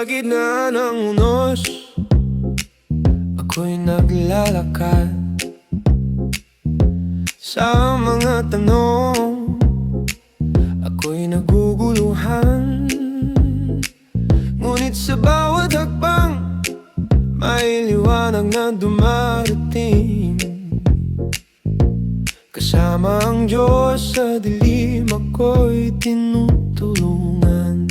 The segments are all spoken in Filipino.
Sa gitna ng unos, ako'y naglalakad. Sa mga tanong, ako'y naguguluhan. Ngunit sa bawat hakbang, may liwanag na dumarating. Kasama ang Diyos sa dilim, ako'y tinutulungan.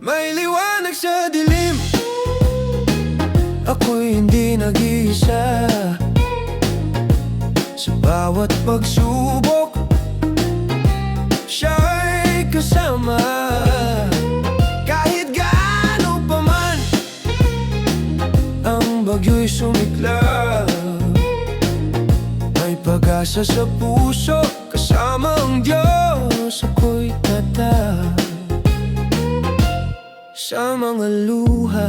May liwanag sa dilim, ako'y hindi nag-iisa. Sa bawat pagsubok, siya'y kasama. Kahit gaano pa man ang bagyo'y sumiklab, may pag-asa sa puso. Kasama ang Diyos, ako'y tatag. Sa mga luha,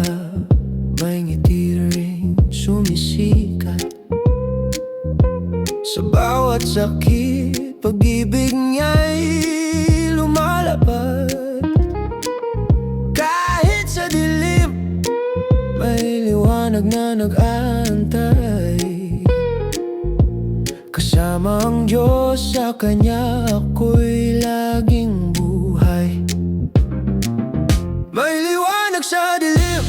may ngiti ring sumisikat. Sa bawat sakit, pag-ibig niya'y lumalapad. Kahit sa dilim, may liwanag na nag-aantay. Kasama ang Diyos, sa Kanya ako'y laging buhay. May liwanag sa dilim,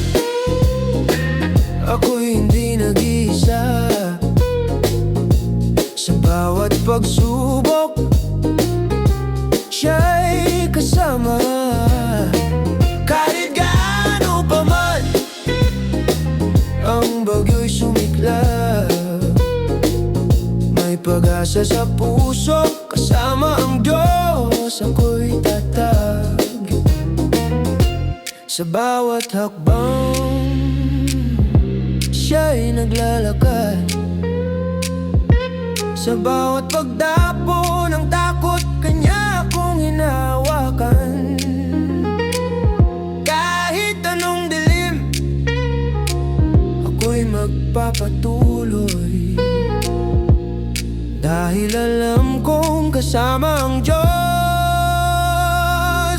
ako'y hindi nag-iisa. Sa bawat pagsubok, siya'y kasama. Kahit gaano pa man ang bagyo'y sumiklab, may pag-asa sa puso. Kasama ang Diyos, ako'y tatag. Sa bawat hakbang, siya'y naglalakad. Sa bawat pagdapo ng takot, Kanya akong hinahawakan. Kahit anong dilim, ako'y magpapatuloy. Dahil alam kong kasama ang Diyos,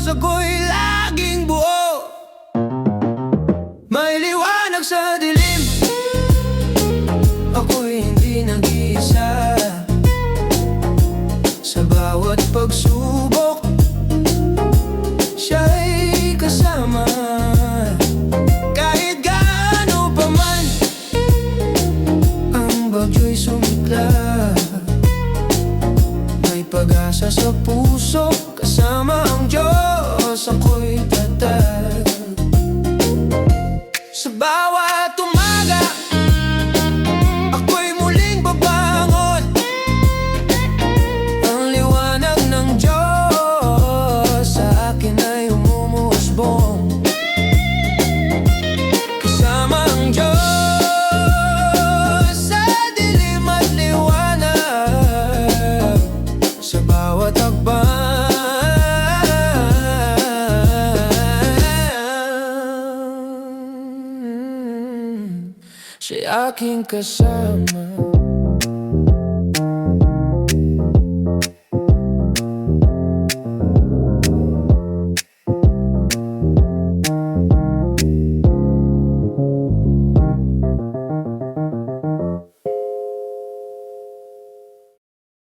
ako'y laging buo. May liwanag sa dilim, ako'y hindi nag-iisa. Sa bawat pagsubok, siya'y kasama. Kahit gaano pa man ang bagyo'y sumiklab, may pag-asa sa puso. Kasama ang Diyos, ako'y tatag. Sa bawat umaga, ako'y muling babangon. Ang liwanag ng Diyos sa akin ay umumusbong. Kasama ang Diyos sa dilim at liwanag. Sa bawat hakbang, siya'y aking kasama.